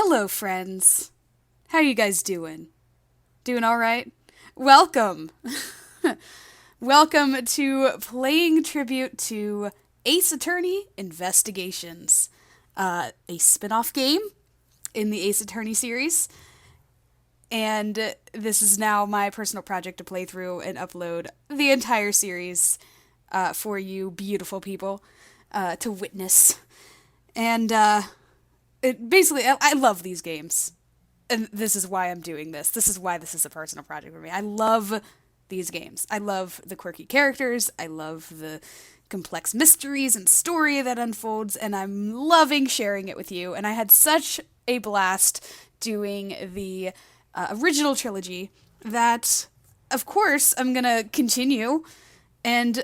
Hello, friends. How you guys doing? Doing all right? Welcome. Welcome to playing tribute to Ace Attorney Investigations, a spin-off game in the Ace Attorney series. And this is now my personal project to play through and upload the entire series for you beautiful people to witness. And I love these games. And this is why I'm doing this. This is why this is a personal project for me. I love these games. I love the quirky characters. I love the complex mysteries and story that unfolds. And I'm loving sharing it with you. And I had such a blast doing the original trilogy that, of course, I'm going to continue. And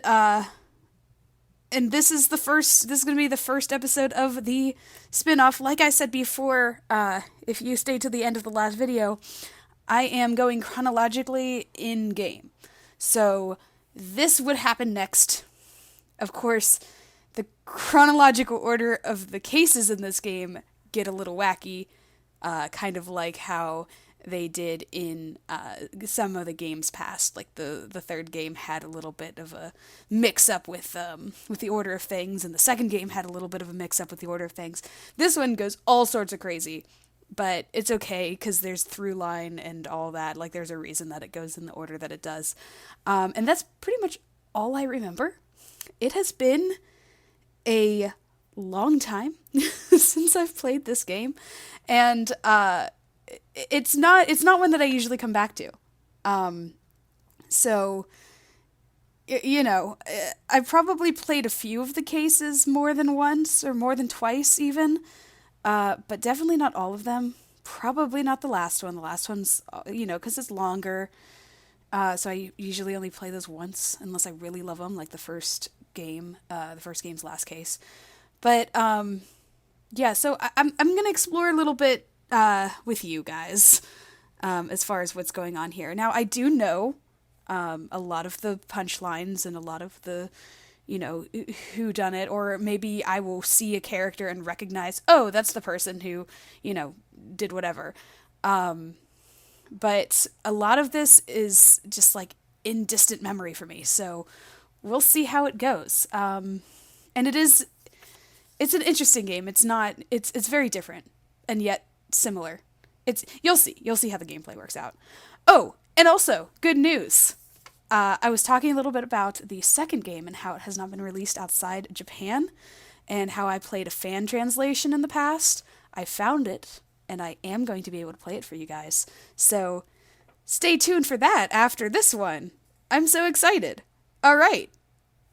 this is going to be the first episode of the spin-off. Like I said before, if you stayed to the end of the last video, I am going chronologically in-game. So this would happen next. Of course, the chronological order of the cases in this game get a little wacky, kind of like how they did in some of the games past. Like the third game had a little bit of a mix-up with the order of things, and the second game had a little bit of a mix-up with the order of things. This one goes all sorts of crazy, but it's okay, because there's through line and all that. Like, there's a reason that it goes in the order that it does. And that's pretty much all I remember. It has been a long time since I've played this game, and it's not one that I usually come back to. So, you know, I've probably played a few of the cases more than once, or more than twice even, but definitely not all of them. Probably not the last one. The last one's, because it's longer, so I usually only play those once, unless I really love them, like the first game's last case. But, yeah, so I'm going to explore a little bit with you guys, as far as what's going on here. Now, I do know a lot of the punchlines and a lot of the, who done it, or maybe I will see a character and recognize, oh, that's the person who, did whatever. But a lot of this is just like in distant memory for me, so we'll see how it goes. And it's an interesting game. It's very different, and yet similar. You'll see how the gameplay works out. Oh, and also, good news. I was talking a little bit about the second game and how it has not been released outside Japan, and how I played a fan translation in the past. I found it, and I am going to be able to play it for you guys. So, stay tuned for that after this one. I'm so excited. All right.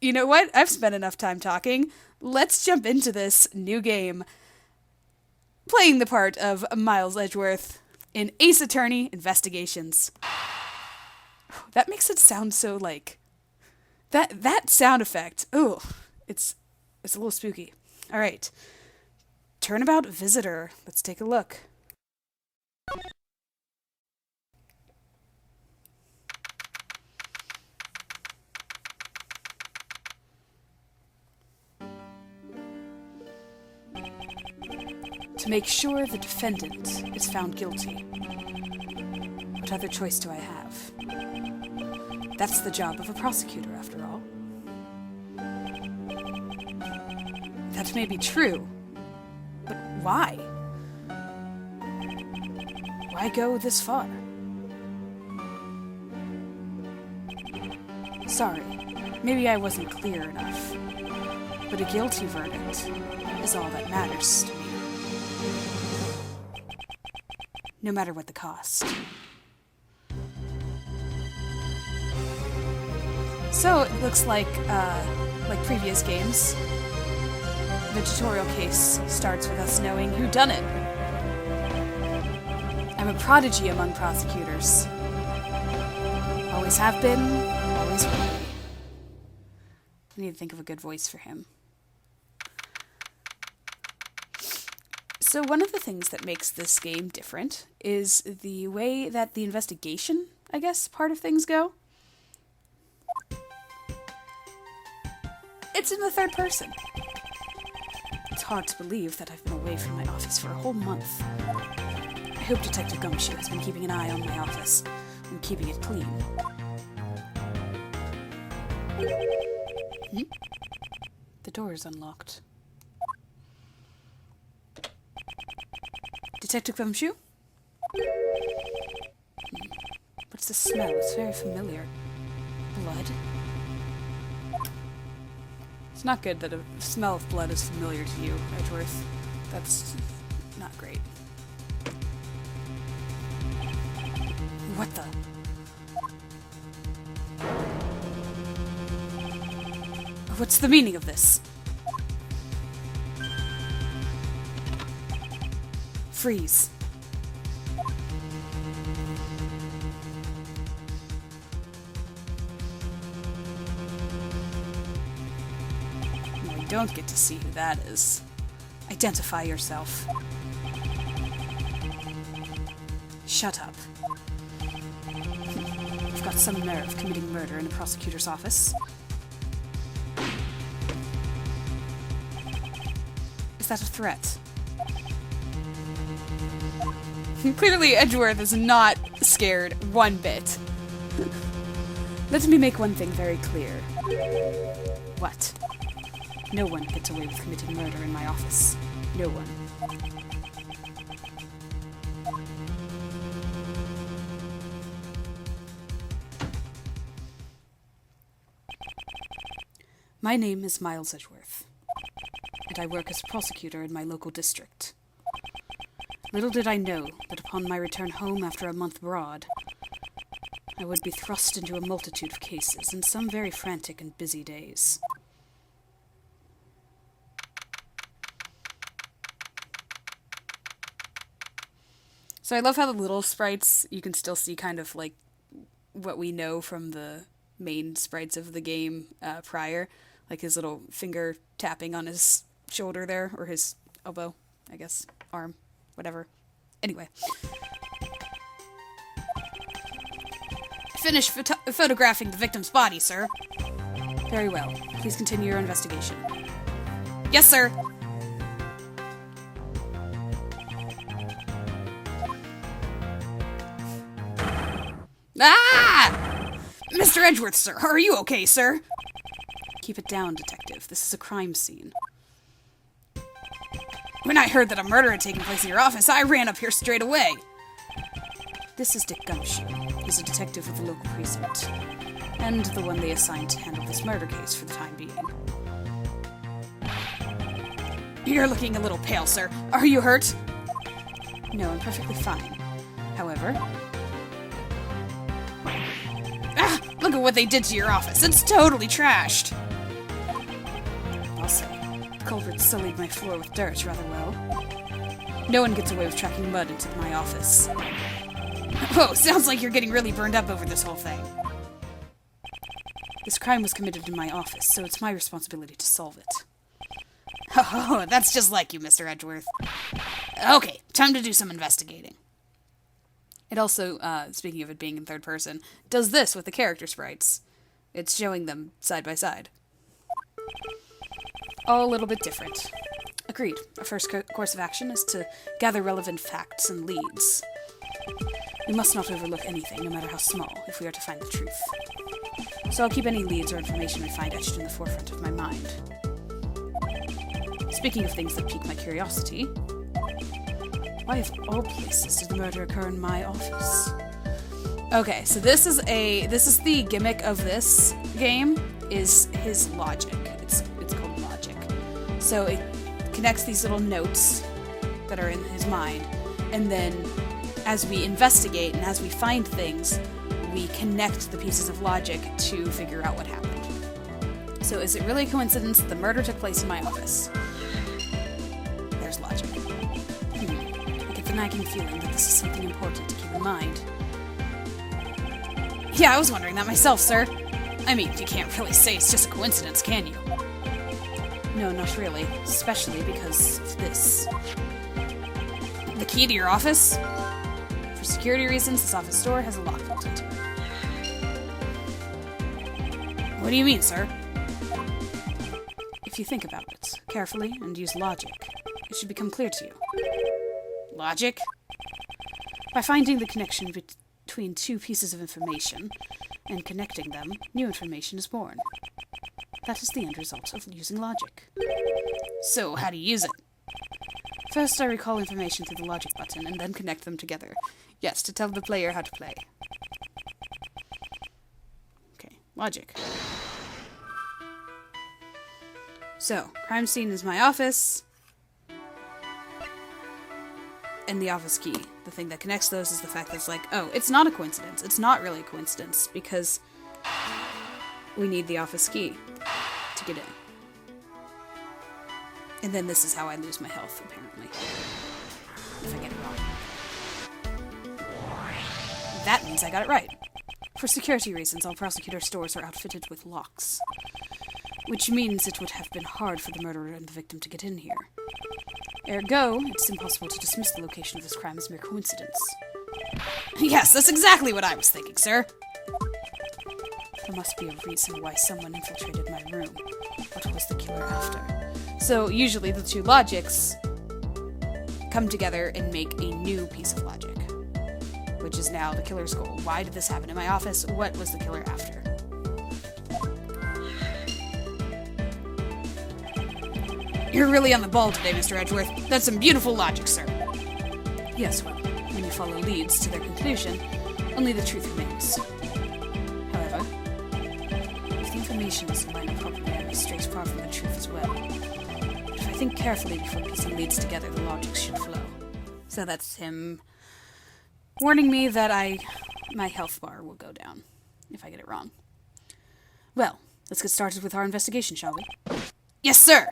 You know what? I've spent enough time talking. Let's jump into this new game. Playing the part of Miles Edgeworth in Ace Attorney Investigations. That makes it sound so like... That sound effect. Ooh, it's a little spooky. All right. Turnabout Visitor. Let's take a look. To make sure the defendant is found guilty. What other choice do I have? That's the job of a prosecutor, after all. That may be true, but why? Why go this far? Sorry, maybe I wasn't clear enough, but a guilty verdict is all that matters to me. No matter what the cost. So it looks like previous games, the tutorial case starts with us knowing who done it. I'm a prodigy among prosecutors. Always have been, always will be. I need to think of a good voice for him. So one of the things that makes this game different is the way that the investigation, I guess, part of things go. It's in the third person. It's hard to believe that I've been away from my office for a whole month. I hope Detective Gumshoe has been keeping an eye on my office and keeping it clean. The door is unlocked. Detective Gumshoe? What's the smell? It's very familiar. Blood? It's not good that a smell of blood is familiar to you, Edgeworth. That's not great. What the? What's the meaning of this? Freeze. You don't get to see who that is. Identify yourself. Shut up. You've got some nerve committing murder in a prosecutor's office. Is that a threat? Clearly, Edgeworth is not scared one bit. Let me make one thing very clear. What? No one gets away with committing murder in my office. No one. My name is Miles Edgeworth, and I work as a prosecutor in my local district. Little did I know that upon my return home after a month abroad, I would be thrust into a multitude of cases and some very frantic and busy days. So I love how the little sprites, you can still see kind of like what we know from the main sprites of the game prior. Like his little finger tapping on his shoulder there, or his elbow, I guess, arm, whatever. Anyway. Finish photographing the victim's body, sir. Very well. Please continue your investigation. Yes, sir. Ah! Mr. Edgeworth, sir. Are you okay, sir? Keep it down, detective. This is a crime scene. When I heard that a murder had taken place in your office, I ran up here straight away. This is Dick Gumshoe. He's a detective of the local precinct, and the one they assigned to handle this murder case for the time being. You're looking a little pale, sir. Are you hurt? No, I'm perfectly fine. However... Ah! Look at what they did to your office. It's totally trashed. I'll say. The culprit sullied my floor with dirt rather well. No one gets away with tracking mud into my office. Whoa, sounds like you're getting really burned up over this whole thing. This crime was committed in my office, so it's my responsibility to solve it. Oh, that's just like you, Mr. Edgeworth. Okay, time to do some investigating. It also, speaking of it being in third person, does this with the character sprites. It's showing them side by side. All a little bit different. Agreed. Our first course of action is to gather relevant facts and leads. We must not overlook anything, no matter how small, if we are to find the truth. So I'll keep any leads or information we find etched in the forefront of my mind. Speaking of things that pique my curiosity, why of all places did the murder occur in my office? Okay, so this is the gimmick of this game, is his logic. It's called logic. So it connects these little notes that are in his mind, and then as we investigate and as we find things, we connect the pieces of logic to figure out what happened. So is it really a coincidence that the murder took place in my office? There's logic. I get the nagging feeling that this is something important to keep in mind. Yeah, I was wondering that myself, sir. I mean, you can't really say it's just a coincidence, can you? No, not really. Especially because of this. The key to your office? For security reasons, this office door has a lock built into it. What do you mean, sir? If you think about it, carefully and use logic. It should become clear to you. Logic? By finding the connection between two pieces of information and connecting them, new information is born. That is the end result of using logic. So, how do you use it? First, I recall information through the logic button and then connect them together. Yes, to tell the player how to play. Okay, logic. So, crime scene is my office. And the office key. The thing that connects those is the fact that it's like, oh, it's not a coincidence. It's not really a coincidence because we need the office key to get in. And then this is how I lose my health, apparently. If I get it wrong. That means I got it right. For security reasons, all prosecutor stores are outfitted with locks. Which means it would have been hard for the murderer and the victim to get in here. Ergo, it's impossible to dismiss the location of this crime as mere coincidence. Yes, that's exactly what I was thinking, sir. There must be a reason why someone infiltrated my room. What was the killer after? So, usually the two logics come together and make a new piece of logic. Which is now the killer's goal. Why did this happen in my office? What was the killer after? You're really on the ball today, Mr. Edgeworth. That's some beautiful logic, sir. Yes, well, when you follow leads to their conclusion, only the truth remains. However, if the information is lined up properly, I may stray far from the truth as well. But if I think carefully before piecing leads together, the logic should flow. So that's him warning me that my health bar will go down if I get it wrong. Well, let's get started with our investigation, shall we? Yes, sir!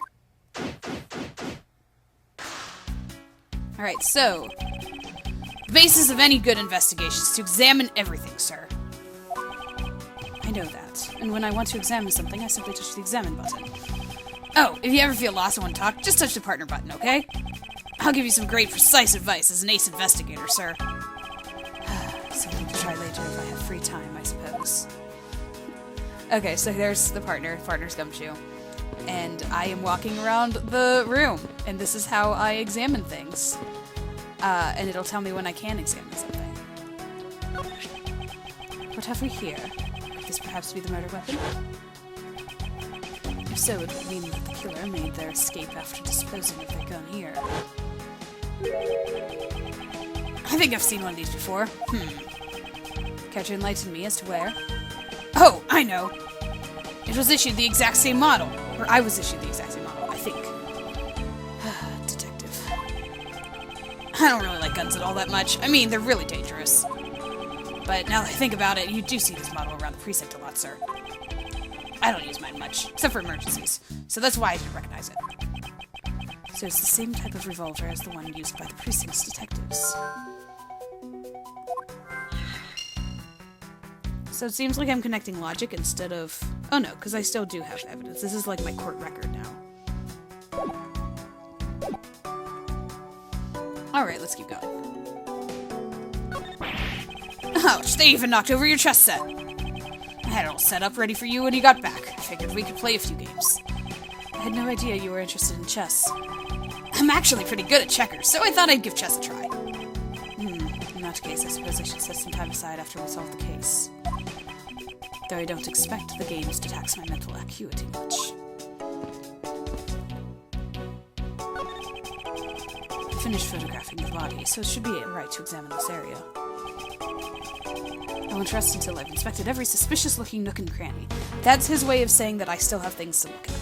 Alright, so, the basis of any good investigation is to examine everything, sir. I know that, and when I want to examine something, I simply touch the examine button. Oh, if you ever feel lost and want to talk, just touch the partner button, okay? I'll give you some great, precise advice as an ace investigator, sir. Something to try later if I have free time, I suppose. Okay, so there's the partner's gumshoe. And I am walking around the room, and this is how I examine things. And it'll tell me when I can examine something. What have we here? Could this perhaps be the murder weapon? If so, it would mean that the killer made their escape after disposing of their gun here. I think I've seen one of these before. Care to enlighten me as to where? Oh, I know! It was issued the exact same model. Or I was issued the exact same model, I think. Detective. I don't really like guns at all that much. I mean, they're really dangerous. But now that I think about it, you do see this model around the precinct a lot, sir. I don't use mine much, except for emergencies. So that's why I didn't recognize it. So it's the same type of revolver as the one used by the precinct's detectives. So it seems like I'm connecting logic instead of... Oh no, because I still do have evidence. This is like my court record now. Alright, let's keep going. Ouch, they even knocked over your chess set. I had it all set up ready for you when you got back. I figured we could play a few games. I had no idea you were interested in chess. I'm actually pretty good at checkers, so I thought I'd give chess a try. In that case, I suppose I should set some time aside after we solve the case. Though I don't expect the games to tax my mental acuity much. I finished photographing the body, so it should be right to examine this area. I won't rest until I've inspected every suspicious-looking nook and cranny. That's his way of saying that I still have things to look at.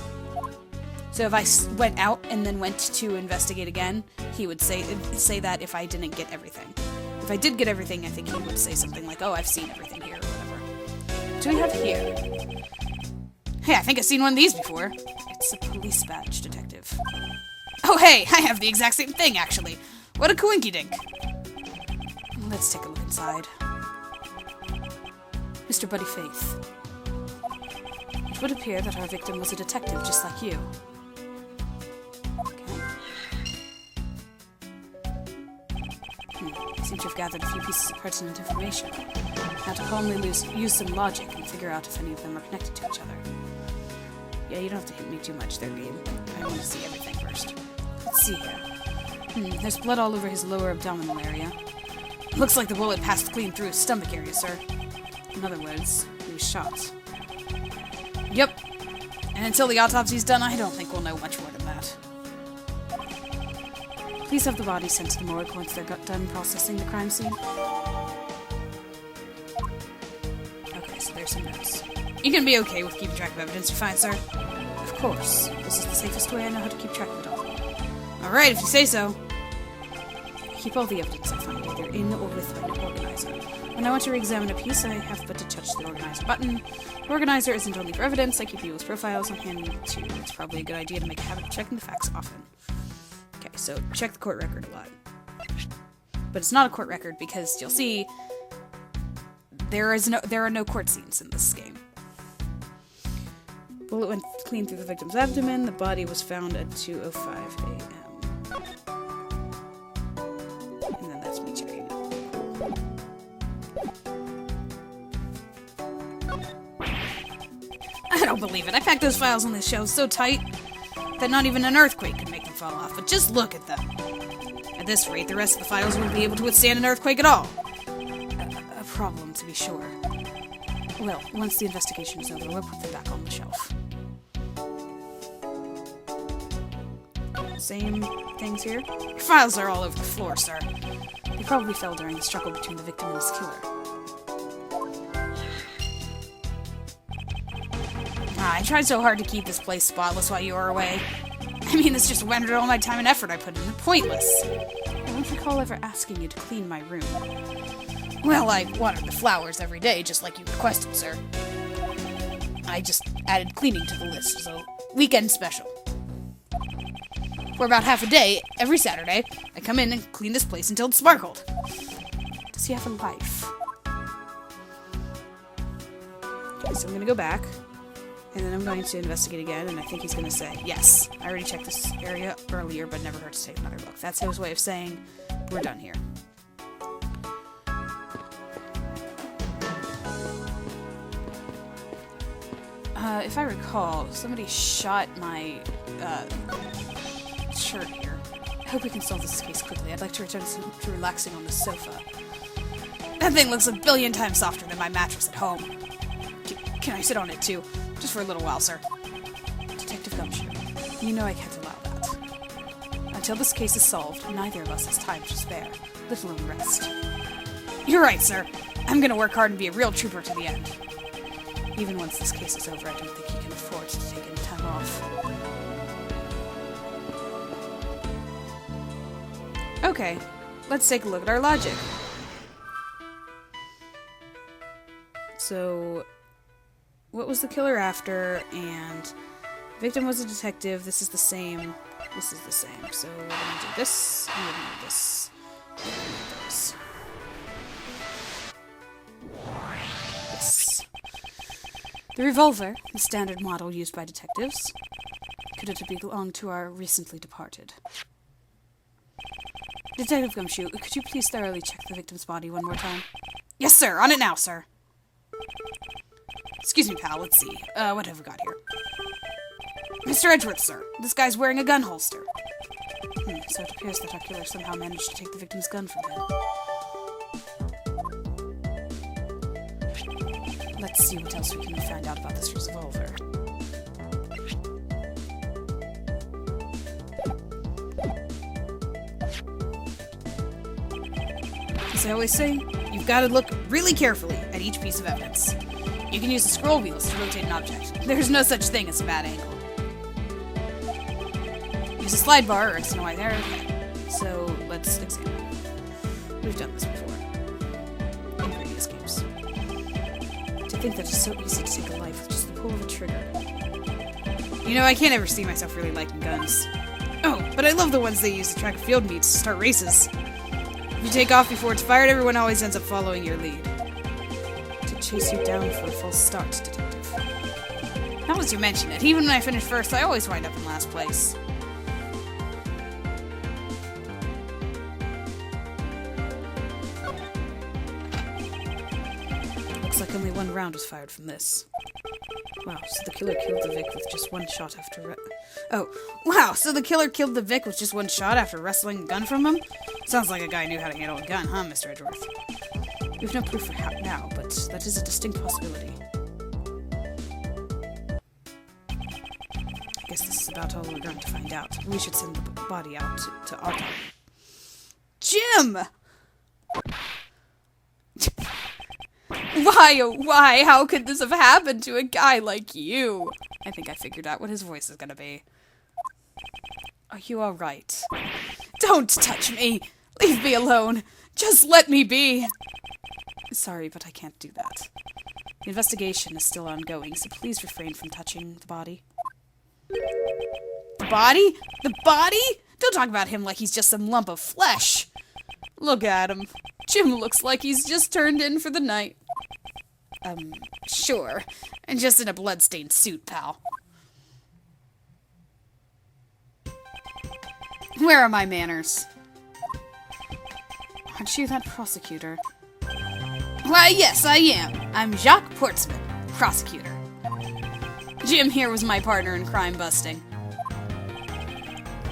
So if I went out and then went to investigate again, he would say that if I didn't get everything. If I did get everything, I think he would say something like, oh, I've seen everything here, or whatever. What do we have here? Hey, I think I've seen one of these before. It's a police badge, detective. Oh, hey, I have the exact same thing, actually. What a coinkydink. Let's take a look inside. Mr. Buddy Faith. It would appear that our victim was a detective just like you. Seem to have gathered a few pieces of pertinent information. Now to calmly use some logic and figure out if any of them are connected to each other. Yeah, you don't have to hit me too much there, game. I want to see everything first. Let's see here. There's blood all over his lower abdominal area. Looks like the bullet passed clean through his stomach area, sir. In other words, he was shot. Yep. And until the autopsy's done, I don't think we'll know much more than that. Please have the body sent to the morgue once they're done processing the crime scene. Okay, so there's some notes. You can be okay with keeping track of evidence, you're fine, sir. Of course. This is the safest way I know how to keep track of it all. Alright, if you say so. Keep all the evidence I find either in or with an organizer. When I want to re-examine a piece, I have but to touch the organizer button. The organizer isn't only for evidence, I keep people's profiles on hand too. It's probably a good idea to make a habit of checking the facts often. Okay, so check the court record a lot. But it's not a court record because you'll see there are no court scenes in this game. Bullet went clean through the victim's abdomen. The body was found at 2:05 a.m. And then that's me checking it. I don't believe it. I packed those files on this shelf so tight that not even an earthquake could make them fall off. But just look at them. At this rate, the rest of the files wouldn't be able to withstand an earthquake at all. A problem, to be sure. Well, once the investigation is over, we'll put them back on the shelf. Same things here? Your files are all over the floor, sir. They probably fell during the struggle between the victim and his killer. I tried so hard to keep this place spotless while you were away. I mean, this just rendered all my time and effort I put in pointless. I don't recall ever asking you to clean my room. Well, I watered the flowers every day, just like you requested, sir. I just added cleaning to the list, so weekend special. For about half a day, every Saturday, I come in and clean this place until it sparkled. Does he have a life? Okay, so I'm gonna go back, and then I'm going to investigate again, and I think he's gonna say, yes, I already checked this area earlier, but never hurt to take another look. That's his way of saying, we're done here. If I recall, somebody shot my, shirt here. I hope we can solve this case quickly. I'd like to return to relaxing on the sofa. That thing looks a billion times softer than my mattress at home. Can I sit on it too? Just for a little while, sir. Detective Gumshoe, you know I can't allow that. Until this case is solved, neither of us has time to spare, let alone rest. You're right, sir. I'm gonna work hard and be a real trooper to the end. Even once this case is over, I don't think he can afford to take any time off. Okay, let's take a look at our logic. So, what was the killer after? And victim was a detective. This is the same. This is the same. So we're gonna do this, and we're gonna do this. And we're gonna do this. This. The revolver, the standard model used by detectives, could it belong to our recently departed? Detective Gumshoe, could you please thoroughly check the victim's body one more time? Yes, sir. On it now, sir. Excuse me, pal. Let's see. What have we got here? Mr. Edgeworth, sir. This guy's wearing a gun holster. So it appears that our killer somehow managed to take the victim's gun from him. Let's see what else we can find out about this revolver. As I always say, you've got to look really carefully at each piece of evidence. You can use the scroll wheels to rotate an object. There's no such thing as a bad angle. Use a slide bar or X and Y there. Okay. So let's examine. We've done this before in previous games. To think that it's so easy to take a life with just the pull of a trigger. You know, I can't ever see myself really liking guns. Oh, but I love the ones they use to track field meets to start races. If you take off before it's fired, everyone always ends up following your lead. To chase you down for a false start, detective. Now as you mention it, even when I finish first, I always wind up in last place. Looks Looks like only one round was fired from this. Wow, so the killer killed the Vic with just one shot after so the killer killed the Vic with just one shot after wresting a gun from him? Sounds like a guy knew how to handle a gun, huh, Mr. Edgeworth? We've no proof for how now, but that is a distinct possibility. I guess this is about all we're going to find out. We should send the body out to autopsy. Jim! Why, oh why, how could this have happened to a guy like you? I think I figured out what his voice is gonna be. Are you alright? Don't touch me! Leave me alone! Just let me be! Sorry, but I can't do that. The investigation is still ongoing, so please refrain from touching the body. The body? The body? Don't talk about him like he's just some lump of flesh! Look at him. Jim looks like he's just turned in for the night. Sure. And just in a bloodstained suit, pal. Where are my manners? Aren't you that prosecutor? Why, yes, I am. I'm Jacques Portsmouth, prosecutor. Jim here was my partner in crime busting.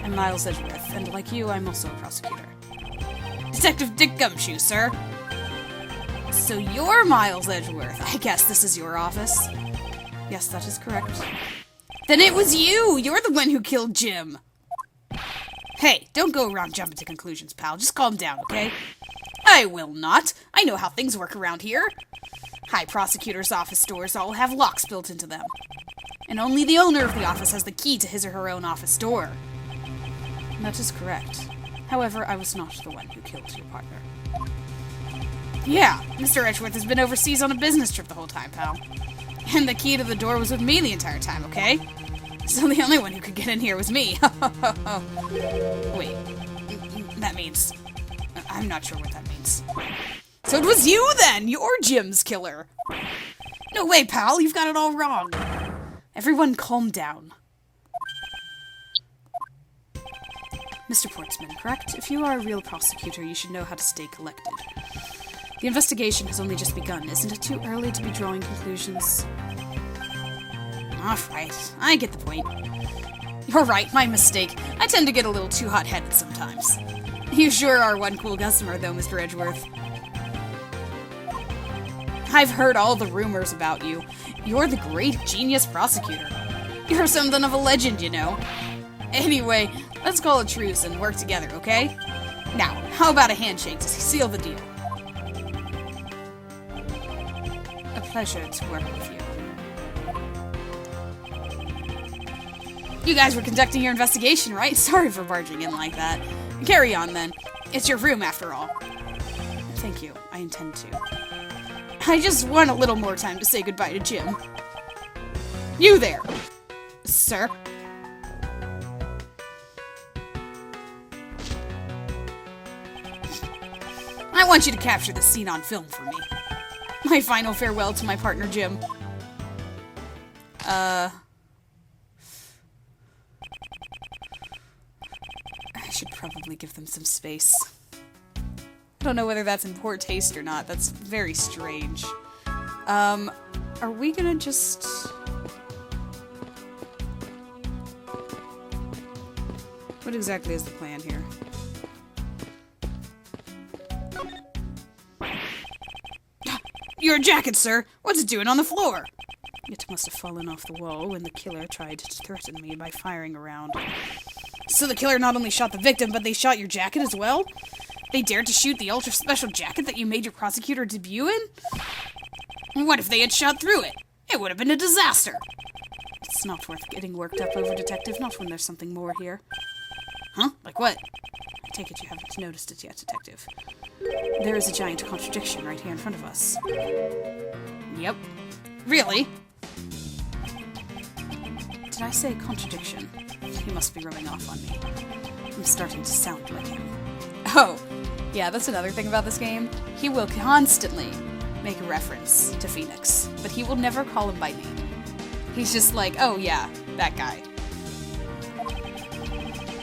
I'm Miles Edgeworth, and like you, I'm also a prosecutor. Detective Dick Gumshoe, sir. So you're Miles Edgeworth. I guess this is your office. Yes, that is correct. Then it was you! You're the one who killed Jim! Hey, don't go around jumping to conclusions, pal. Just calm down, okay? I will not. I know how things work around here. High prosecutor's office doors all have locks built into them. And only the owner of the office has the key to his or her own office door. That is correct. However, I was not the one who killed your partner. Yeah, Mr. Edgeworth has been overseas on a business trip the whole time, pal. And the key to the door was with me the entire time, okay? So the only one who could get in here was me. Wait, that means... I'm not sure what that means. So it was you then! You're Jim's killer! No way, pal, you've got it all wrong. Everyone calm down. Mr. Portsman, correct? If you are a real prosecutor, you should know how to stay collected. The investigation has only just begun. Isn't it too early to be drawing conclusions? Alright, I get the point. You're right, my mistake. I tend to get a little too hot-headed sometimes. You sure are one cool customer, though, Mr. Edgeworth. I've heard all the rumors about you. You're the great genius prosecutor. You're something of a legend, you know. Anyway, let's call a truce and work together, okay? Now, how about a handshake to seal the deal? A pleasure to work with you. You guys were conducting your investigation, right? Sorry for barging in like that. Carry on, then. It's your room, after all. Thank you. I intend to. I just want a little more time to say goodbye to Jim. You there, sir. I want you to capture this scene on film for me. My final farewell to my partner, Jim. I should probably give them some space. I don't know whether that's in poor taste or not. That's very strange. Are we gonna just... What exactly is the plan here? Your jacket, sir! What's it doing on the floor? It must have fallen off the wall when the killer tried to threaten me by firing around. So the killer not only shot the victim, but they shot your jacket as well? They dared to shoot the ultra-special jacket that you made your prosecutor debut in? What if they had shot through it? It would have been a disaster! It's not worth getting worked up over, Detective, not when there's something more here. Huh? Like what? I take it you haven't noticed it yet, Detective. There is a giant contradiction right here in front of us. Yep. Really? Did I say contradiction? He must be rubbing off on me. I'm starting to sound like him. Oh, yeah, that's another thing about this game. He will constantly make a reference to Phoenix, but he will never call him by name. He's just like, oh yeah, that guy.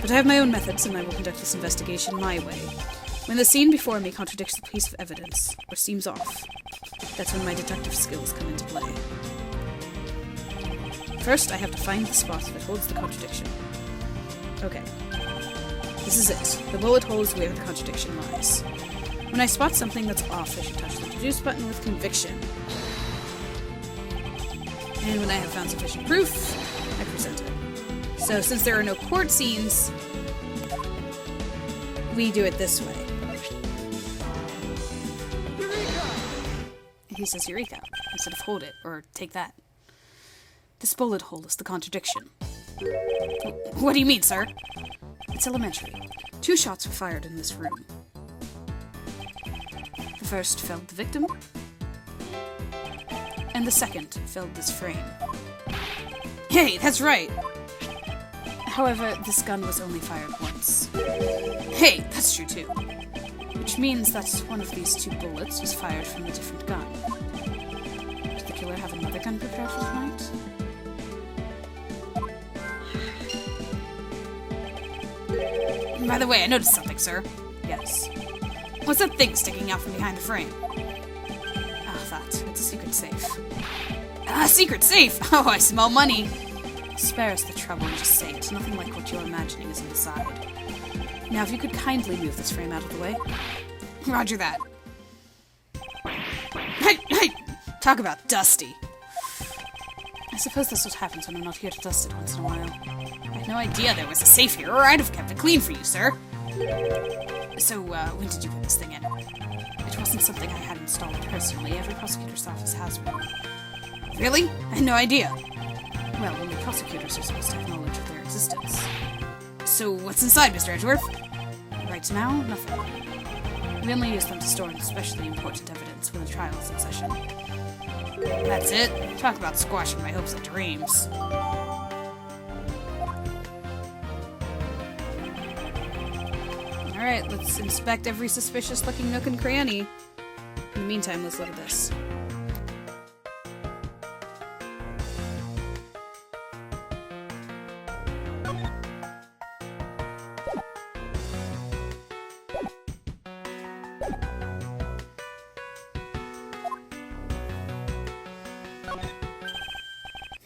But I have my own methods, and I will conduct this investigation my way. When the scene before me contradicts the piece of evidence, or seems off, That's when my detective skills come into play. First, I have to find the spot that holds the contradiction. Okay. This is it. The bullet hole is where the contradiction lies. When I spot something that's off, I should touch the deduce button with conviction. And when I have found sufficient proof, I present it. So since there are no court scenes, we do it this way. Eureka! He says Eureka, instead of hold it, or take that. This bullet hole is the contradiction. What do you mean, sir? It's elementary. 2 shots were fired in this room. The first felled the victim, and the second felled this frame. Hey, that's right! However, this gun was only fired once. Hey, that's true too. Which means that one of these 2 bullets was fired from a different gun. Did the killer have another gun prepared for the night? By the way, I noticed something, sir. Yes. What's that thing sticking out from behind the frame? Ah, that. It's a secret safe. Ah, secret safe! Oh, I smell money! Spare us the trouble and just say it. Nothing like what you're imagining is inside. Now, if you could kindly move this frame out of the way. Roger that. Hey! Talk about dusty. I suppose that's what happens when I'm not here to dust it once in a while. I had no idea there was a safe here, or I'd have kept it clean for you, sir. So, when did you put this thing in? It wasn't something I had installed personally. Every prosecutor's office has one. Really? I had no idea. Well, only prosecutors are supposed to have knowledge of their existence. So, what's inside, Mr. Edgeworth? Right now, nothing. We only use them to store especially important evidence when the trial is in session. That's it? Talk about squashing my hopes and dreams. Alright, let's inspect every suspicious-looking nook and cranny. In the meantime, let's look at this.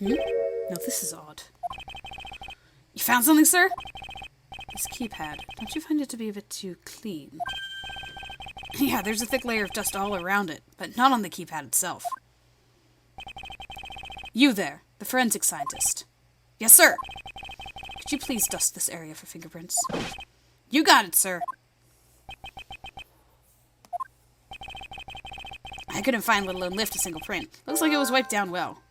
Now this is odd. You found something, sir? This keypad. Don't you find it to be a bit too clean? Yeah, there's a thick layer of dust all around it, but not on the keypad itself. You there, the forensic scientist. Yes, sir. Could you please dust this area for fingerprints? You got it, sir. I couldn't find let alone lift a single print. Looks like it was wiped down well.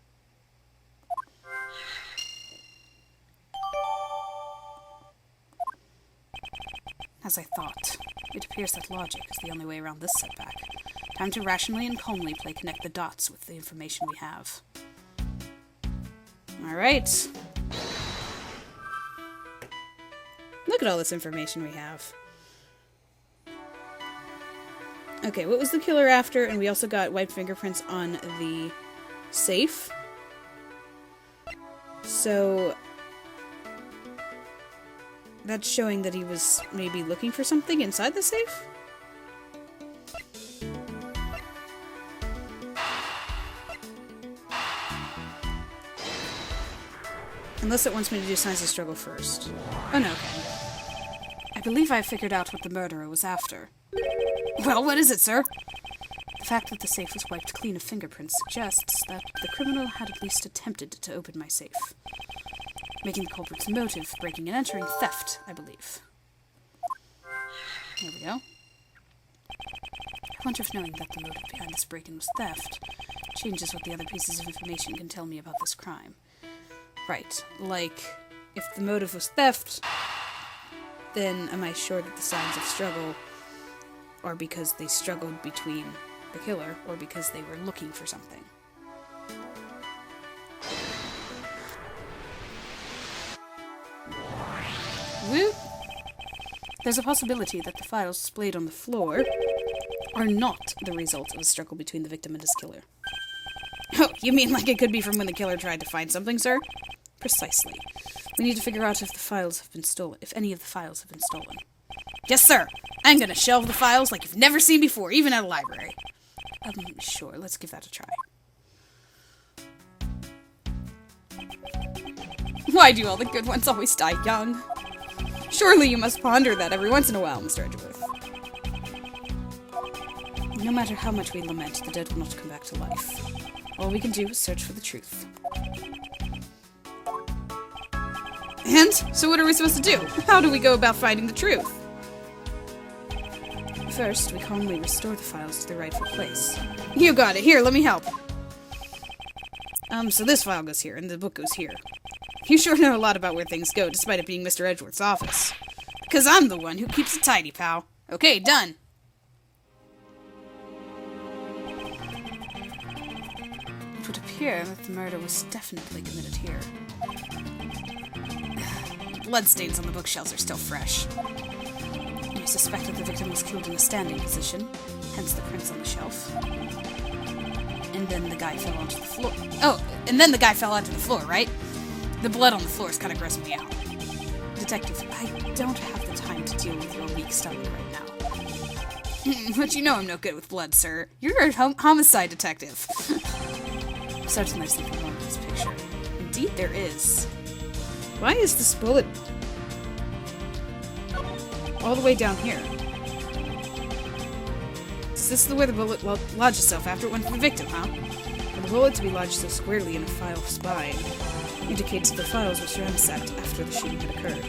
As I thought, it appears that logic is the only way around this setback. Time to rationally and calmly connect the dots with the information we have. Alright. Look at all this information we have. Okay, what was the killer after? And we also got wiped fingerprints on the safe. So that's showing that he was maybe looking for something inside the safe? Unless it wants me to do signs of struggle first. Oh no, okay. I believe I figured out what the murderer was after. Well, what is it, sir? The fact that the safe was wiped clean of fingerprints suggests that the criminal had at least attempted to open my safe. Making the culprit's motive breaking and entering theft, I believe. There we go. I wonder if knowing that the motive behind this break-in was theft changes what the other pieces of information can tell me about this crime. Right, like, if the motive was theft, then am I sure that the signs of struggle are because they struggled between the killer or because they were looking for something? Whoop! There's a possibility that the files displayed on the floor are not the result of a struggle between the victim and his killer. Oh, you mean like it could be from when the killer tried to find something, sir? Precisely. We need to figure out if the files have been stolen, if any of the files have been stolen. Yes, sir! I'm gonna shelve the files like you've never seen before, even at a library. Sure, let's give that a try. Why do all the good ones always die young? Surely you must ponder that every once in a while, Mr. Edgeworth. No matter how much we lament, the dead will not come back to life. All we can do is search for the truth. And? So what are we supposed to do? How do we go about finding the truth? First, we calmly restore the files to their rightful place. You got it. Here, let me help. So this file goes here, and the book goes here. You sure know a lot about where things go, despite it being Mr. Edgeworth's office. Because I'm the one who keeps it tidy, pal. Okay, done. It would appear that the murder was definitely committed here. Bloodstains on the bookshelves are still fresh. You suspect that the victim was killed in a standing position, hence the prints on the shelf. And then the guy fell onto the floor. Oh, and then the guy fell onto the floor, right? The blood on the floor is kind of grossing me out. Detective, I don't have the time to deal with your weak stomach right now. But you know I'm no good with blood, sir. You're a homicide detective. Certainly there's something wrong with this picture. Indeed there is. Why is this bullet all the way down here? Is this where the bullet lodged itself after it went for the victim, huh? For the bullet to be lodged so squarely in a file spine indicates that the files were ransacked after the shooting had occurred.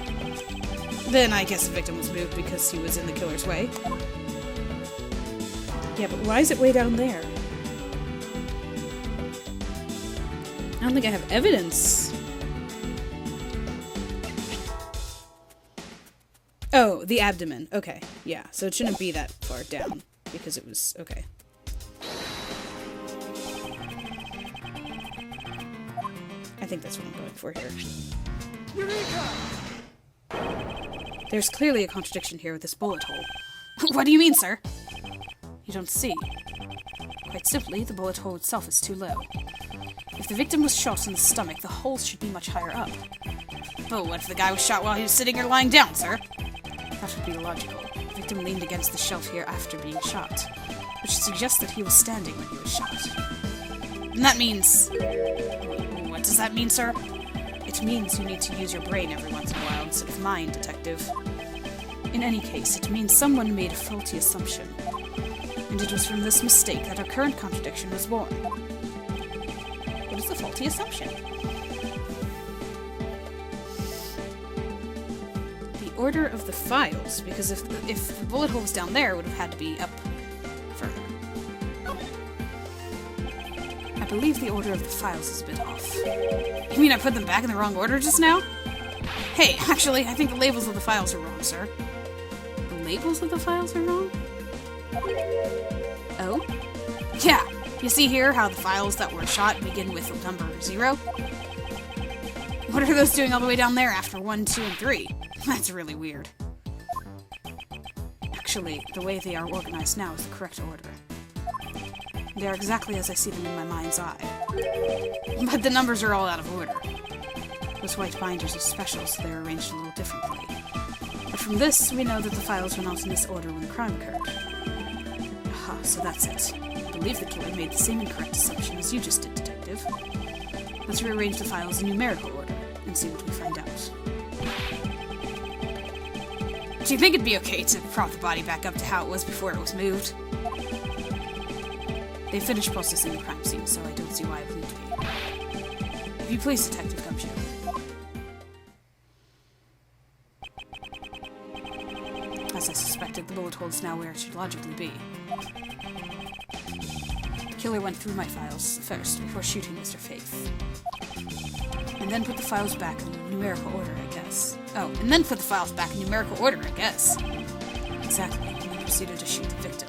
Then I guess the victim was moved because he was in the killer's way. Yeah, but why is it way down there? I don't think I have evidence. Oh, the abdomen. Okay, yeah. So it shouldn't be that far down because it was... okay. I think that's what I'm going for here. Eureka! There's clearly a contradiction here with this bullet hole. What do you mean, sir? You don't see. Quite simply, the bullet hole itself is too low. If the victim was shot in the stomach, the hole should be much higher up. But what if the guy was shot while he was sitting or lying down, sir? That would be illogical. The victim leaned against the shelf here after being shot, which suggests that he was standing when he was shot. And that means... What does that mean, sir? It means you need to use your brain every once in a while instead of mine, detective. In any case, it means someone made a faulty assumption. And it was from this mistake that our current contradiction was born. What is the faulty assumption? The order of the files, because if the bullet hole was down there, it would have had to be up further. I believe the order of the files is a bit off. You mean I put them back in the wrong order just now? Hey, actually, I think the labels of the files are wrong, sir. The labels of the files are wrong? Oh? Yeah, you see here how the files that were shot begin with number 0? What are those doing all the way down there after 1, 2, and 3? That's really weird. Actually, the way they are organized now is the correct order. They are exactly as I see them in my mind's eye. But the numbers are all out of order. Those white binders are special, so they're arranged a little differently. But from this, we know that the files were not in this order when the crime occurred. Aha, so that's it. I believe the killer made the same incorrect assumption as you just did, detective. Let's rearrange the files in numerical order and see what we find out. Do you think it'd be okay to prop the body back up to how it was before it was moved? They finished processing the crime scene, so I don't see why it would need to be. If you please, Detective Gumshoe. As I suspected, the bullet hole is now where it should logically be. The killer went through my files first, before shooting Mr. Faith. And then put the files back in numerical order, I guess. Oh, and then put the files back in numerical order, I guess. Exactly, and then proceeded to shoot the victim.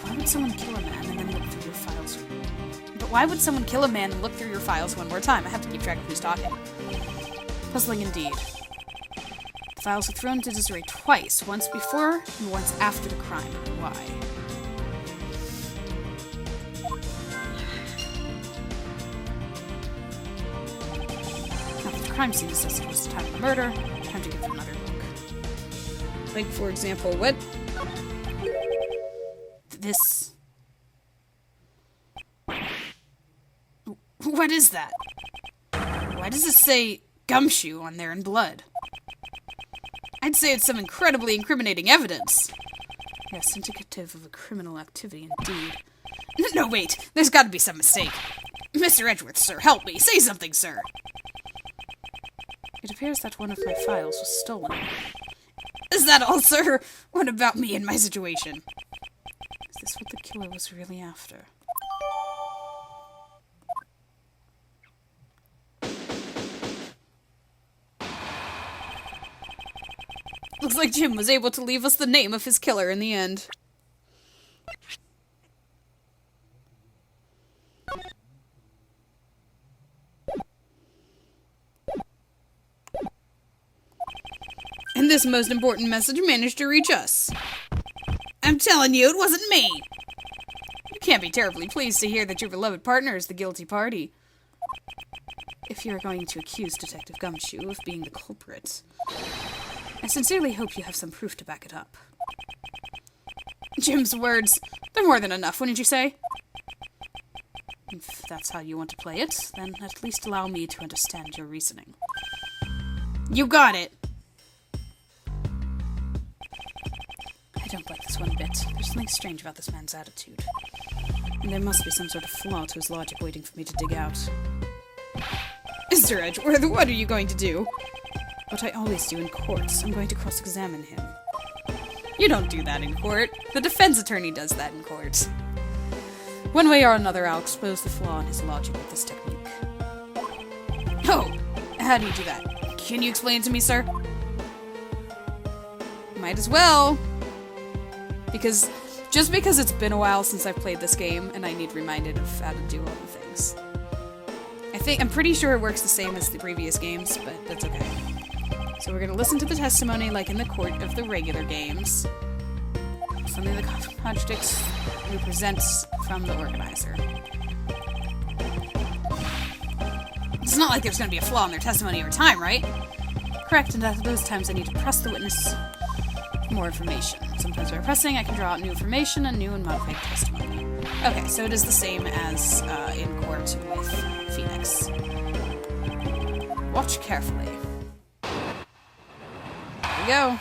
Why would someone kill a man and then look through your files? But why would someone kill a man and look through your files one more time? I have to keep track of who's talking. Puzzling indeed. The files were thrown into disarray twice, once before and once after the crime. Why? Now that the crime scene says it was the time of the murder, time to give it another look. Like, for example, what? This What is that? Why does it say gumshoe on there in blood? I'd say it's some incredibly incriminating evidence. Yes, indicative of a criminal activity indeed. No, wait. There's got to be some mistake. Mr. Edgeworth, sir, help me. Say something, sir. It appears that one of my files was stolen. Is that all, sir? What about me and my situation? Is this what the killer was really after? Looks like Jim was able to leave us the name of his killer in the end. And this most important message managed to reach us. I'm telling you, it wasn't me! You can't be terribly pleased to hear that your beloved partner is the guilty party. If you're going to accuse Detective Gumshoe of being the culprit, I sincerely hope you have some proof to back it up. Jim's words, they're more than enough, wouldn't you say? If that's how you want to play it, then at least allow me to understand your reasoning. You got it! I don't like this one bit. There's something strange about this man's attitude. And there must be some sort of flaw to his logic waiting for me to dig out. Mr. Edgeworth, what are you going to do? What I always do in courts. I'm going to cross-examine him. You don't do that in court. The defense attorney does that in court. One way or another, I'll expose the flaw in his logic with this technique. Oh! How do you do that? Can you explain it to me, sir? Might as well. Just because it's been a while since I've played this game, and I need reminded of how to do all the things. I'm pretty sure it works the same as the previous games, but that's okay. So we're gonna listen to the testimony like in the court of the regular games. Something that contradicts who presents from the organizer. It's not like there's gonna be a flaw in their testimony over time, right? Correct, and at those times I need to press the witness for more information. Sometimes by pressing, I can draw out new information and new and modified testimony. Okay, so it is the same as in court with Phoenix. Watch carefully. Here we go.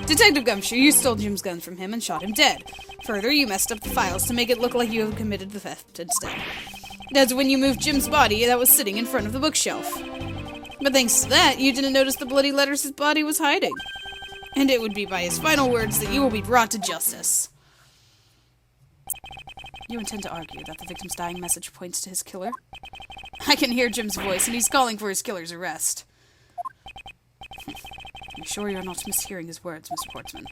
Detective Gumshoe, you stole Jim's gun from him and shot him dead. Further, you messed up the files to make it look like you have committed the theft instead. That's when you moved Jim's body that was sitting in front of the bookshelf. But thanks to that, you didn't notice the bloody letters his body was hiding. And it would be by his final words that you will be brought to justice. You intend to argue that the victim's dying message points to his killer? I can hear Jim's voice, and he's calling for his killer's arrest. I'm sure you're not mishearing his words, Mr. Portsman.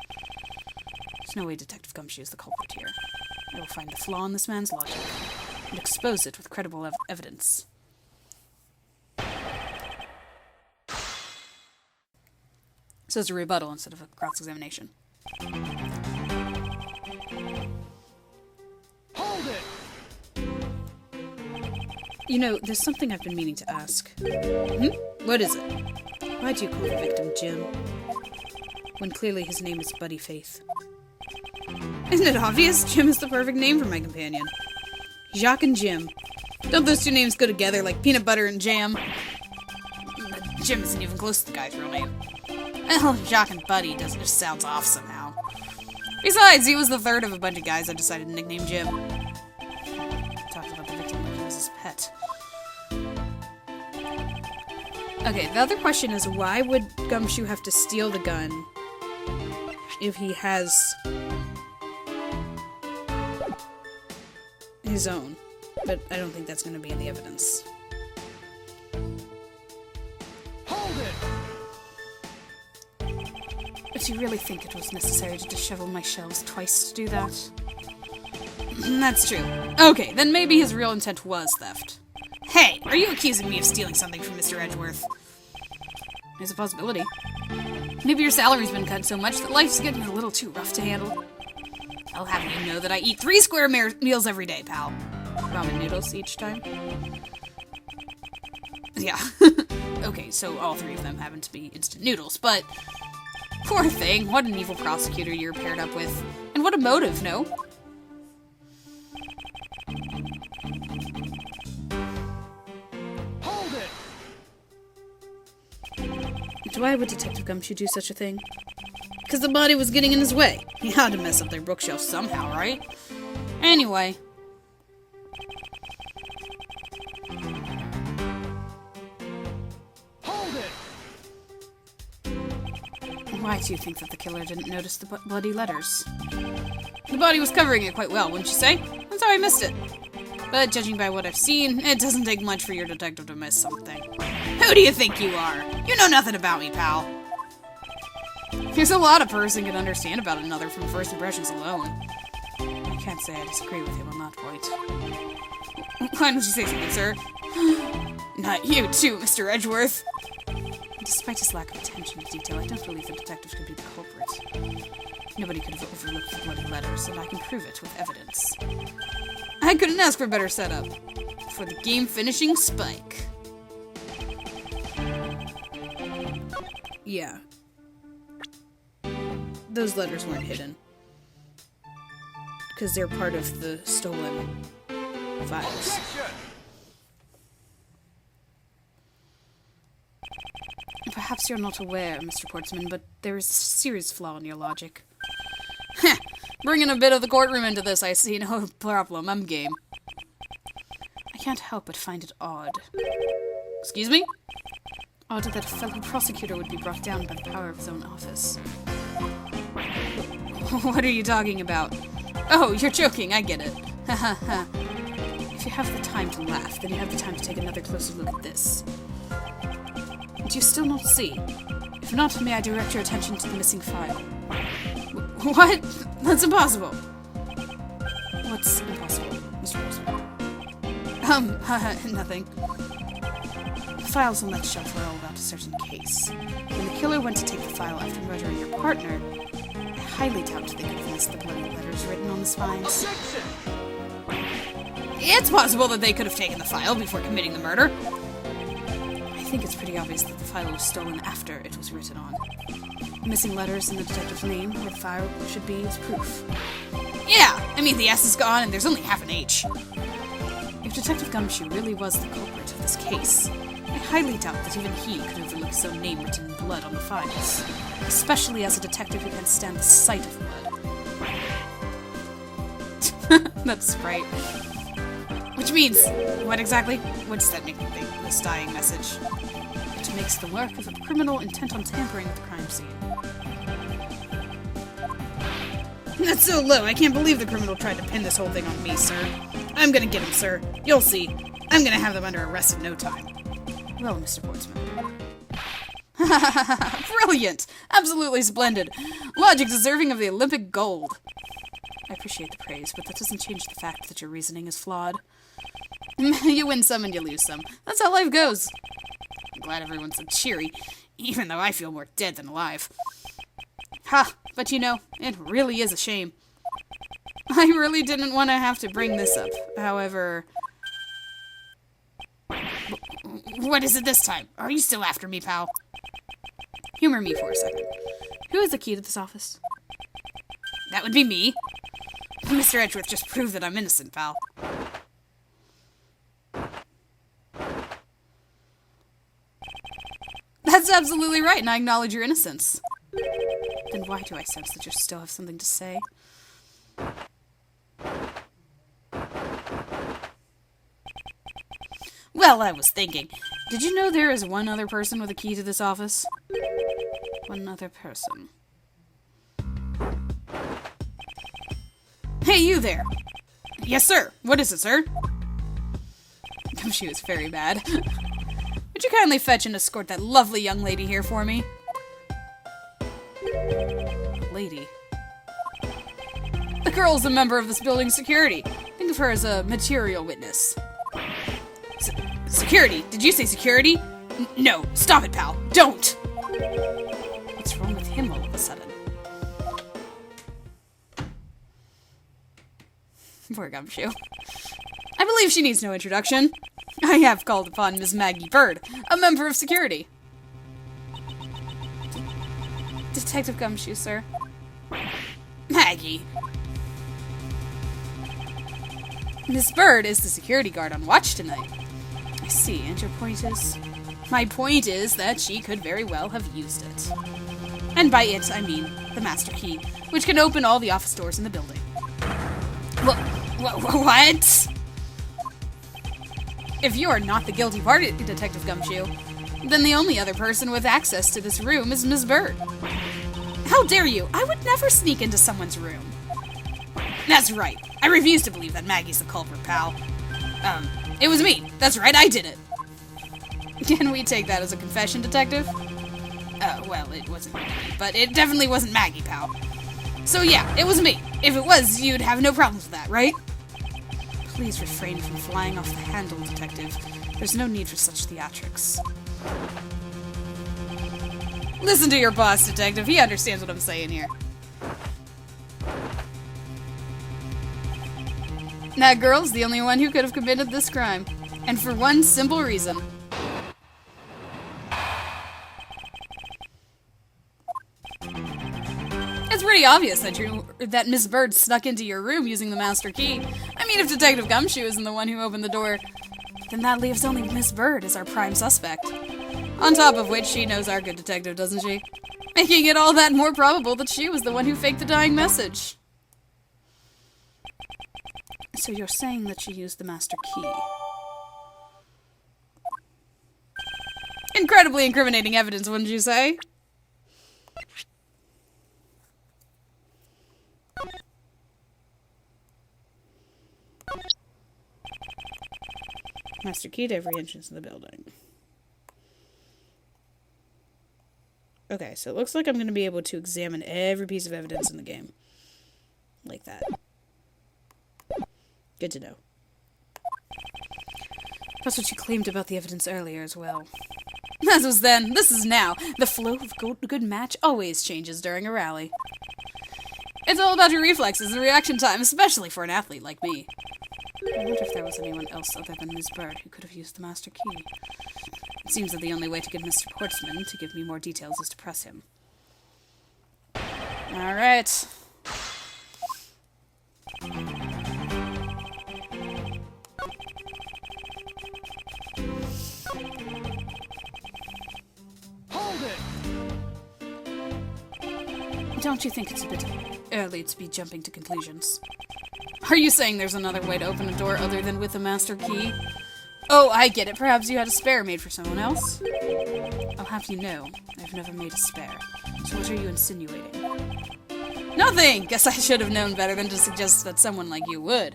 There's no way Detective Gumshoe is the culprit here. I will find the flaw in this man's logic, and expose it with credible evidence. So it's a rebuttal instead of a cross-examination. Hold it! You know, there's something I've been meaning to ask. What is it? Why do you call the victim Jim, when clearly his name is Buddy Faith? Isn't it obvious? Jim is the perfect name for my companion. Jacques and Jim. Don't those two names go together like peanut butter and jam? But Jim isn't even close to the guy's real name. Well, Jacques and Buddy just sounds off somehow. Besides, he was the third of a bunch of guys I decided to nickname Jim. Talked about the victim like he was his pet. Okay, the other question is, why would Gumshoe have to steal the gun if he has his own? But I don't think that's going to be in the evidence. Hold it! But do you really think it was necessary to dishevel my shelves twice to do that? That's true. Okay, then maybe his real intent was theft. Hey, are you accusing me of stealing something from Mr. Edgeworth? There's a possibility. Maybe your salary's been cut so much that life's getting a little too rough to handle. I'll have you know that I eat 3 square meals every day, pal. Ramen noodles each time? Yeah. Okay, so all 3 of them happen to be instant noodles, but... Poor thing, what an evil prosecutor you're paired up with. And what a motive, no? Why would Detective Gumshoe do such a thing? Because the body was getting in his way. He had to mess up their bookshelf somehow, right? Anyway. Hold it! Why do you think that the killer didn't notice the bloody letters? The body was covering it quite well, wouldn't you say? That's how I missed it. But judging by what I've seen, it doesn't take much for your detective to miss something. Who do you think you are? You know nothing about me, pal. There's a lot a person can understand about another from first impressions alone. I can't say I disagree with him on that point. Why don't you say something, sir? Not you too, Mr. Edgeworth. Despite his lack of attention to detail, I don't believe the detective could be the culprit. Nobody could have overlooked the bloody letters, and I can prove it with evidence. I couldn't ask for a better setup. For the game-finishing spike. Yeah. Those letters weren't hidden. Because they're part of the stolen files. Perhaps you're not aware, Mr. Portsman, but there is a serious flaw in your logic. Heh! Bringing a bit of the courtroom into this, I see no problem. I'm game. I can't help but find it odd. Excuse me? Odd that a fellow prosecutor would be brought down by the power of his own office. What are you talking about? Oh, you're joking, I get it. Ha ha ha. If you have the time to laugh, then you have the time to take another closer look at this. Do you still not see? If not, may I direct your attention to the missing file? What? That's impossible. What's impossible, Mr. Portsman? Nothing. The files on that shelf are all about a certain case. When the killer went to take the file after murdering your partner, I highly doubt they could have missed the bloody letters written on the spines. Objection! It's possible that they could have taken the file before committing the murder. I think it's pretty obvious that the file was stolen after it was written on. The missing letters and the detective's name where the file should be is proof. Yeah! I mean, the S is gone and there's only half an H. If Detective Gumshoe really was the culprit of this case, I highly doubt that even he could overlook some name written in blood on the files. Especially as a detective who can't stand the sight of blood. That's right. Which means, what exactly? What does that make me think, this dying message? It makes the work of a criminal intent on tampering with the crime scene. That's so low, I can't believe the criminal tried to pin this whole thing on me, sir. I'm gonna get him, sir. You'll see. I'm gonna have them under arrest in no time. Well, Mr. Portsman. Brilliant! Absolutely splendid. Logic deserving of the Olympic gold. I appreciate the praise, but that doesn't change the fact that your reasoning is flawed. You win some and you lose some. That's how life goes. I'm glad everyone's so cheery, even though I feel more dead than alive. Ha! But you know, it really is a shame. I really didn't want to have to bring this up. However... What is it this time? Are you still after me, pal? Humor me for a second. Who has the key to this office? That would be me. Mr. Edgeworth just proved that I'm innocent, pal. That's absolutely right, and I acknowledge your innocence. Then why do I sense that you still have something to say? Well, I was thinking. Did you know there is one other person with a key to this office? One other person. Hey, you there! Yes, sir. What is it, sir? She was very bad. Would you kindly fetch and escort that lovely young lady here for me? Lady. The girl's a member of this building's security. Think of her as a material witness. Security? Did you say security? No. Stop it, pal. Don't! What's wrong with him all of a sudden? Poor Gumshoe. I believe she needs no introduction. I have called upon Miss Maggie Bird, a member of security. Detective Gumshoe, sir. Maggie. Miss Bird is the security guard on watch tonight. I see, and your point is? My point is that she could very well have used it. And by it, I mean the master key, which can open all the office doors in the building. What? If you are not the guilty party, Detective Gumshoe, then the only other person with access to this room is Miss Bird. How dare you? I would never sneak into someone's room. That's right. I refuse to believe that Maggie's the culprit, pal. It was me. That's right, I did it. Can we take that as a confession, Detective? Well, it wasn't me, but it definitely wasn't Maggie, pal. So yeah, it was me. If it was, you'd have no problems with that, right? Please refrain from flying off the handle, Detective. There's no need for such theatrics. Listen to your boss, Detective. He understands what I'm saying here. That girl's the only one who could have committed this crime. And for one simple reason. It's pretty obvious that Miss Bird snuck into your room using the master key. I mean, if Detective Gumshoe isn't the one who opened the door, then that leaves only Miss Bird as our prime suspect. On top of which, she knows our good detective, doesn't she? Making it all that more probable that she was the one who faked the dying message. So you're saying that she used the master key? Incredibly incriminating evidence, wouldn't you say? Master key to every entrance in the building. Okay, so it looks like I'm going to be able to examine every piece of evidence in the game. Like that. Good to know. That's what you claimed about the evidence earlier as well. That was then. This is now. The flow of a good match always changes during a rally. It's all about your reflexes and reaction time, especially for an athlete like me. I wonder if there was anyone else other than Miss Bird who could have used the master key. It seems that the only way to get Mr. Portsman to give me more details is to press him. Alright. Hold it! Don't you think it's a bit early to be jumping to conclusions? Are you saying there's another way to open a door other than with a master key? Oh, I get it. Perhaps you had a spare made for someone else? I'll have you know, I've never made a spare. So what are you insinuating? Nothing! Guess I should have known better than to suggest that someone like you would.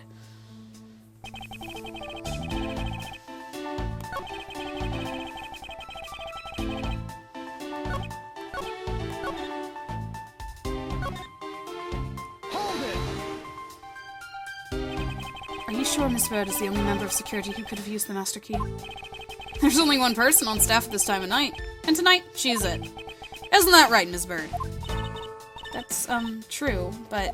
Are you sure Miss Bird is the only member of security who could have used the master key? There's only one person on staff at this time of night, and tonight, she's it. Isn't that right, Miss Bird? That's, true, but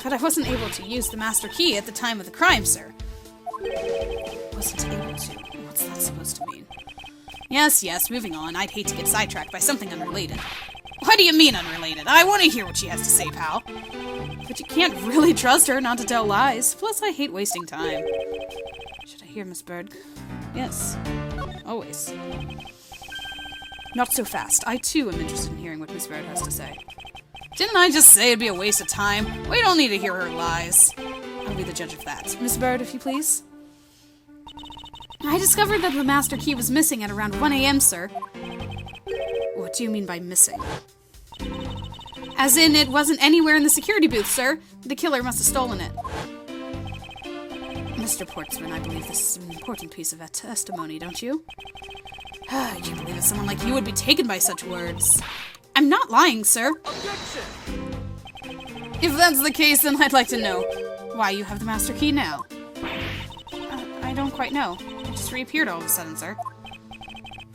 I wasn't able to use the master key at the time of the crime, sir. Wasn't able to? What's that supposed to mean? Yes, moving on. I'd hate to get sidetracked by something unrelated. What do you mean unrelated? I want to hear what she has to say, pal. But you can't really trust her not to tell lies. Plus, I hate wasting time. Should I hear Miss Bird? Yes. Always. Not so fast. I, too, am interested in hearing what Miss Bird has to say. Didn't I just say it'd be a waste of time? We don't need to hear her lies. I'll be the judge of that. Miss Bird, if you please. I discovered that the master key was missing at around 1 a.m., sir. What do you mean by missing? As in, it wasn't anywhere in the security booth, sir. The killer must have stolen it. Mr. Portsman, I believe this is an important piece of testimony, don't you? I can't believe that someone like you would be taken by such words. I'm not lying, sir. Objection! If that's the case, then I'd like to know why you have the master key now. I don't quite know. It just reappeared all of a sudden, sir.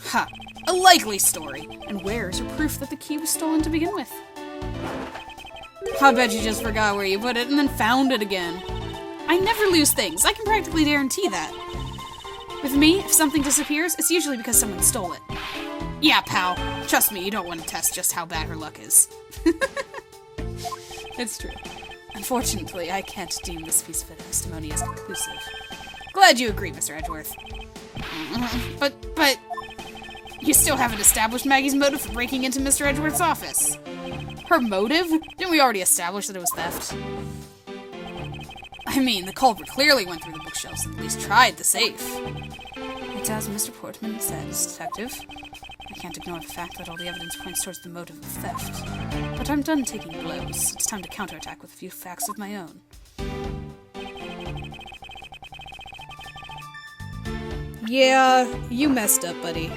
Ha! A likely story. And where is your proof that the key was stolen to begin with? I bet you just forgot where you put it and then found it again. I never lose things. I can practically guarantee that. With me, if something disappears, it's usually because someone stole it. Yeah, pal. Trust me, you don't want to test just how bad her luck is. It's true. Unfortunately, I can't deem this piece of testimony as conclusive. Glad you agree, Mr. Edgeworth. But... You still haven't established Maggie's motive for breaking into Mr. Edgeworth's office. Her motive? Didn't we already establish that it was theft? I mean, the culprit clearly went through the bookshelves and at least tried the safe. It's as Mr. Portman said, Detective. I can't ignore the fact that all the evidence points towards the motive of theft. But I'm done taking blows. It's time to counterattack with a few facts of my own. Yeah, you messed up, buddy.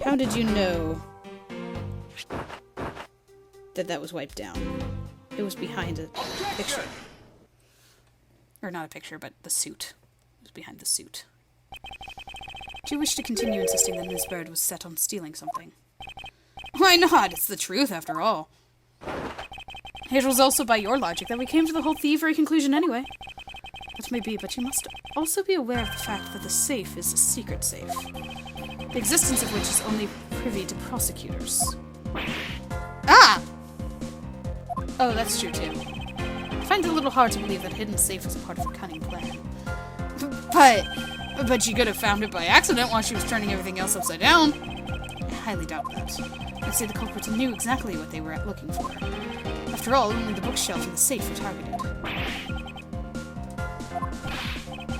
How did you know that was wiped down? It was behind a picture. Or not a picture, but the suit. It was behind the suit. Do you wish to continue insisting that Miss Bird was set on stealing something? Why not? It's the truth, after all. It was also by your logic that we came to the whole thievery conclusion anyway. That may be, but you must also be aware of the fact that the safe is a secret safe. The existence of which is only privy to prosecutors. Ah! Oh, that's true too. I find it a little hard to believe that hidden safe was a part of a cunning plan. But she could have found it by accident while she was turning everything else upside down. I highly doubt that. I'd say the culprits knew exactly what they were looking for. After all, only the bookshelf and the safe were targeted.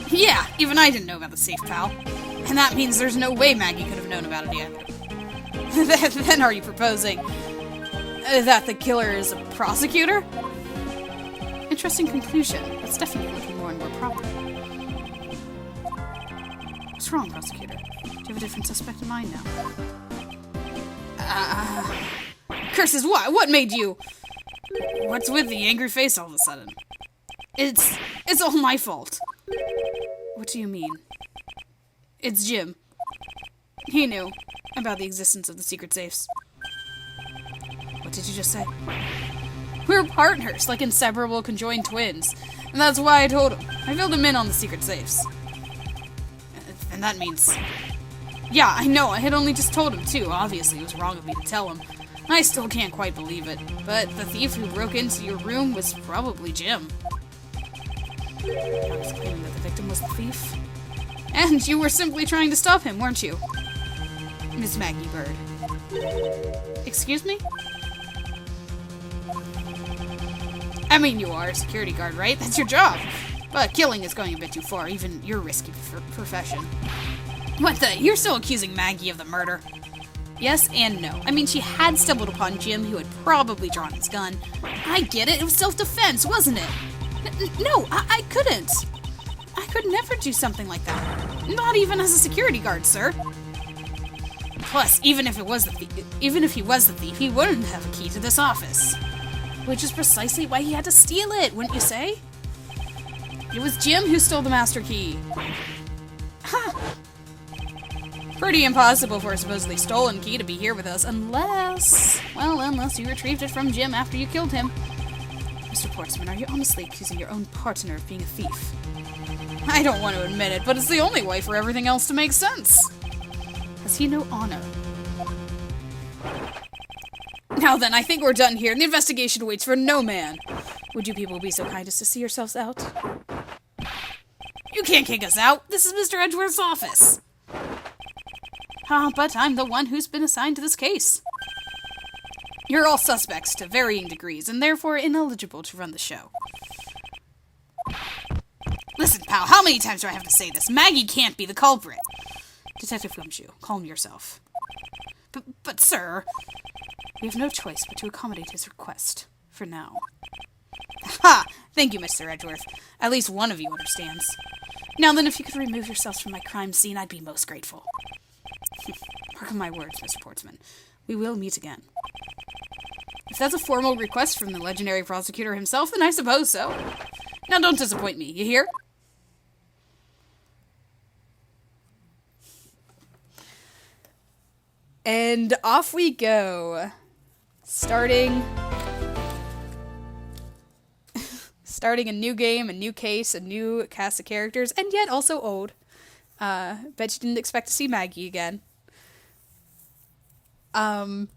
Yeah, even I didn't know about the safe, pal. And that means there's no way Maggie could have known about it either. Then are you proposing that the killer is a prosecutor? Interesting conclusion. That's definitely looking more and more probable. What's wrong, prosecutor? Do you have a different suspect in mind now? Curses, what made you... What's with the angry face all of a sudden? It's all my fault. What do you mean? It's Jim. He knew about the existence of the secret safes. What did you just say? We're partners, like inseparable conjoined twins. And that's why I told him. I filled him in on the secret safes. And that means... Yeah, I know, I had only just told him too. Obviously, it was wrong of me to tell him. I still can't quite believe it. But the thief who broke into your room was probably Jim. I was claiming that the victim was the thief. And you were simply trying to stop him, weren't you? Miss Maggie Bird. Excuse me? I mean, you are a security guard, right? That's your job. But killing is going a bit too far, even your risky profession. What the? You're still accusing Maggie of the murder? Yes and no. I mean, she had stumbled upon Jim, who had probably drawn his gun. I get it. It was self-defense, wasn't it? No, I couldn't. I could never do something like that. Not even as a security guard, sir. Plus, even if he was the thief, he wouldn't have a key to this office. Which is precisely why he had to steal it, wouldn't you say? It was Jim who stole the master key. Ha! Pretty impossible for a supposedly stolen key to be here with us, unless you retrieved it from Jim after you killed him. Mr. Portsman, are you honestly accusing your own partner of being a thief? I don't want to admit it, but it's the only way for everything else to make sense. Has he no honor? Now then, I think we're done here, and the investigation waits for no man. Would you people be so kind as to see yourselves out? You can't kick us out. This is Mr. Edgeworth's office. But I'm the one who's been assigned to this case. You're all suspects to varying degrees, and therefore ineligible to run the show. Listen, pal, how many times do I have to say this? Maggie can't be the culprit. Detective Gumshoe, calm yourself. But sir... We have no choice but to accommodate his request, for now. Ha! Thank you, Mr. Edgeworth. At least one of you understands. Now then, if you could remove yourselves from my crime scene, I'd be most grateful. Mark my words, Mr. Portsman. We will meet again. If that's a formal request from the legendary prosecutor himself, then I suppose so. Now don't disappoint me, you hear? And off we go. Starting a new game, a new case, a new cast of characters, and yet also old. Bet you didn't expect to see Maggie again. I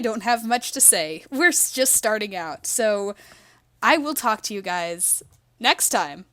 don't have much to say. We're just starting out, so I will talk to you guys next time.